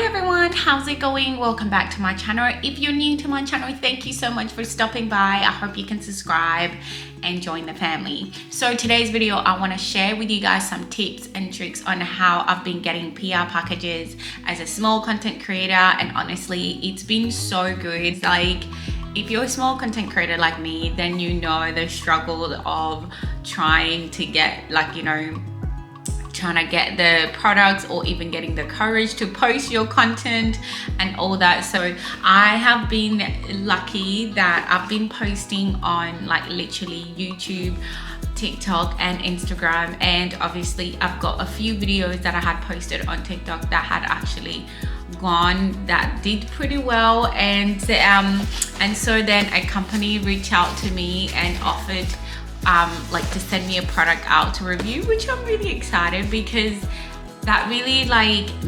everyone, how's it going? Welcome back to my channel. If you're new to my channel, thank you so much for stopping by. I hope you can subscribe and join the family. So today's video, I want to share with you guys some tips and tricks on how I've been getting PR packages as a small content creator, and honestly it's been so good. Like, if you're a small content creator like me, then you know the struggle of trying to get, trying to get the products or even getting the courage to post your content and all that. So I have been lucky that I've been posting on literally YouTube, TikTok and Instagram, and obviously I've got a few videos that I had posted on TikTok that had actually that did pretty well, and so then a company reached out to me and offered to send me a product out to review, which I'm really excited, because that really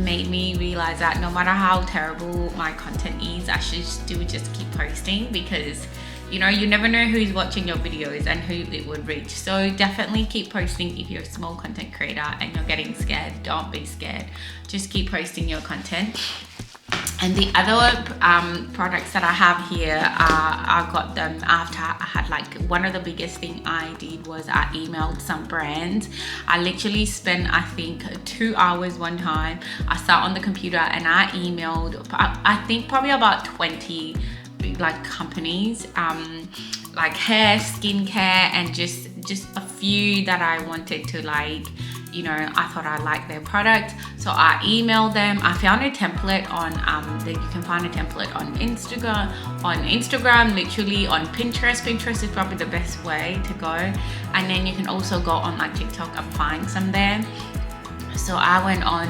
made me realize that no matter how terrible my content is, I should still just keep posting, because you never know who's watching your videos and who it would reach. So definitely keep posting. If you're a small content creator and you're getting scared, don't be scared, just keep posting your content. And the other products that I have here, I got them after I had one of the biggest thing I did was I emailed some brands. I literally spent, I think, 2 hours one time. I sat on the computer and I emailed, I think probably about 20 companies, hair, skincare, and just a few that I wanted to I thought I liked their product. So I emailed them. I found a template on that you can find a template on Instagram, literally on Pinterest. Pinterest is probably the best way to go, and then you can also go on TikTok and find some there. So I went on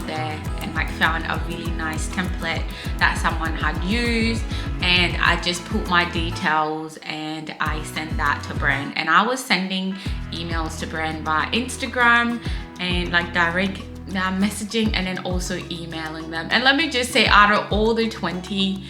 there and found a really nice template that someone had used, and I just put my details and I sent that to brand. And I was sending emails to brand via Instagram and direct messaging, and then also emailing them. And let me just say, out of all the 20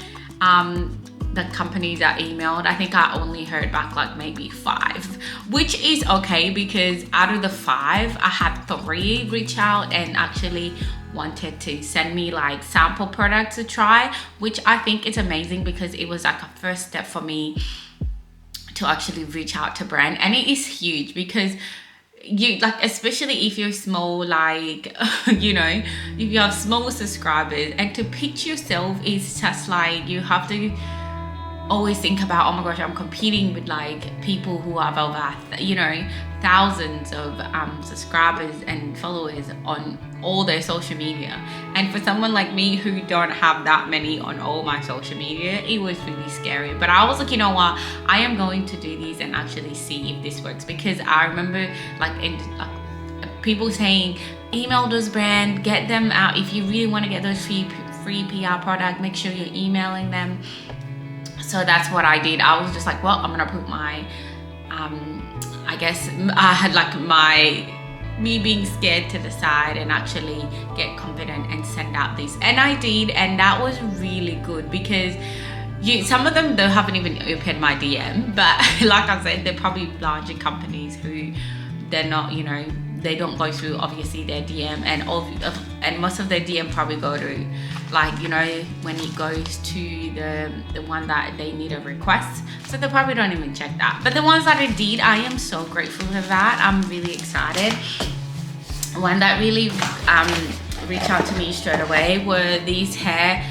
the companies I emailed, I think I only heard back maybe 5, which is okay, because out of the 5 I had 3 reach out and actually wanted to send me sample products to try, which I think is amazing, because it was a first step for me to actually reach out to brand. And it is huge, because you especially if you're small, if you have small subscribers, and to pitch yourself is just you have to always think about, oh my gosh, I'm competing with people who have over thousands of subscribers and followers on all their social media. And for someone like me who don't have that many on all my social media, it was really scary. But I was like, you know what, I am going to do these and actually see if this works, because I remember people saying, email those brands, get them out. If you really want to get those free PR product, make sure you're emailing them. So that's what I did. I was just well, I'm gonna put my I guess I had me being scared to the side and actually get confident and send out this. And I did, and that was really good, because some of them, they haven't even opened my DM, but like I said, they're probably larger companies who they're not, they don't go through obviously their DM, and most of their DM probably go to when it goes to the one that they need a request, so they probably don't even check that. But the ones that I did, I am so grateful for that. I'm really excited. One that really reached out to me straight away were this hair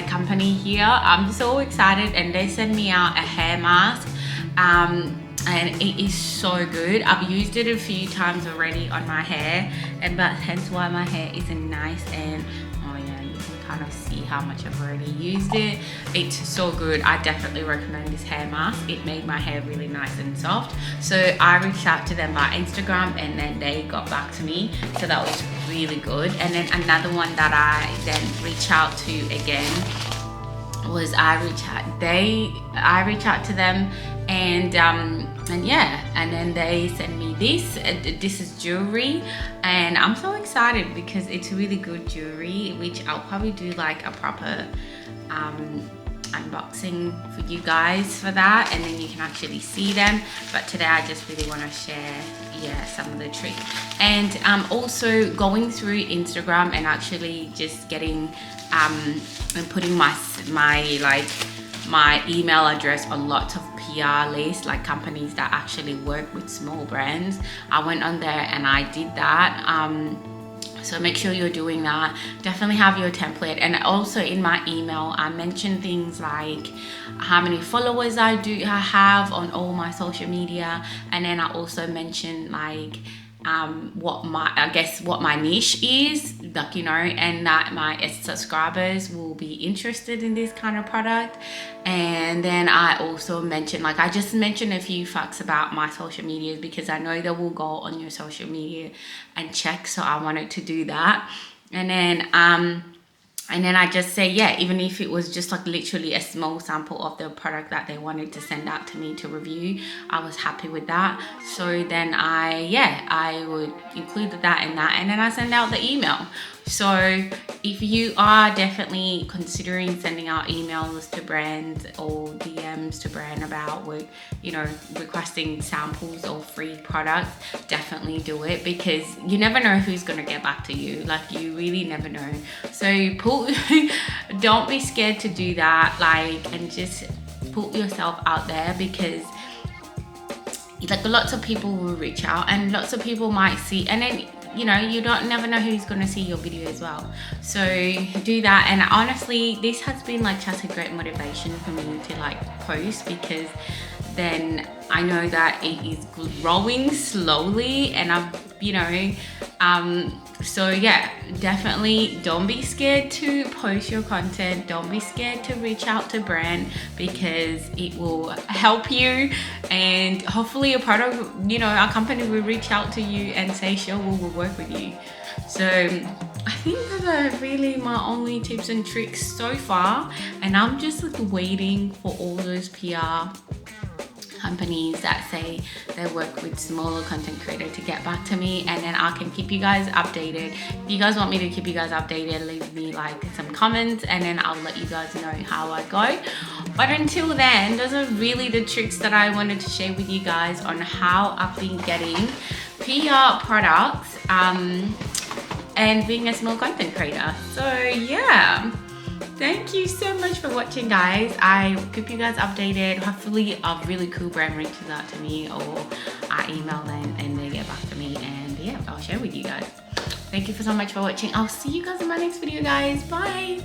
company here. I'm so excited, and they sent me out a hair mask, and it is so good. I've used it a few times already on my hair, but hence why my hair isn't nice. And oh yeah, you can kind of see how much I've already used it. It's so good. I definitely recommend this hair mask. It made my hair really nice and soft. So I reached out to them by Instagram, and then they got back to me, so that was really good. And then another one that I then reached out to again was I reached out to them, and yeah, and then they sent me this. This is jewelry, and I'm so excited because it's really good jewelry, which I'll probably do a proper unboxing for you guys for that, and then you can actually see them. But today I just really want to share some of the tricks, and also going through Instagram and actually just getting and putting my email address on lots of PR lists, like companies that actually work with small brands. I went on there and I did that. So make sure you're doing that. Definitely have your template. And also in my email, I mentioned things like how many followers I have on all my social media. And then I also mentioned like what my niche is, like, you know, and that my subscribers will be interested in this kind of product. And then I also mentioned, like, I just mentioned a few facts about my social medias because I know they will go on your social media and check, so I wanted to do that. And then I just say, even if it was just like literally a small sample of the product that they wanted to send out to me to review, I was happy with that. So then I would include that in that, and then I send out the email. So if you are definitely considering sending out emails to brands or DMs to brand about with, you know, requesting samples or free products, definitely do it, because you never know who's going to get back to you. Like, you really never know. So don't be scared to do that, like, and just put yourself out there, because like lots of people will reach out and lots of people might see, and then, you know, you never know who's going to see your video as well. So do that. And honestly, this has been like such a great motivation for me to like post, because then I know that it is growing slowly, and I'm, you know, so yeah, definitely don't be scared to post your content. Don't be scared to reach out to brand, because it will help you, and hopefully a product, you know, a company will reach out to you and say, sure, we'll work with you. So I think those are really my only tips and tricks so far, and I'm just like waiting for all those PR companies that say they work with smaller content creators to get back to me, and then I can keep you guys updated. If you guys want me to keep you guys updated, leave me like some comments, and then I'll let you guys know how I go. But until then, those are really the tricks that I wanted to share with you guys on how I've been getting PR products and being a small content creator. So yeah, thank you so much for watching, guys. I keep you guys updated. Hopefully a really cool brand reaches out to me, or I email them and they get back to me, and yeah, I'll share with you guys. Thank you so much for watching. I'll see you guys in my next video, guys. Bye.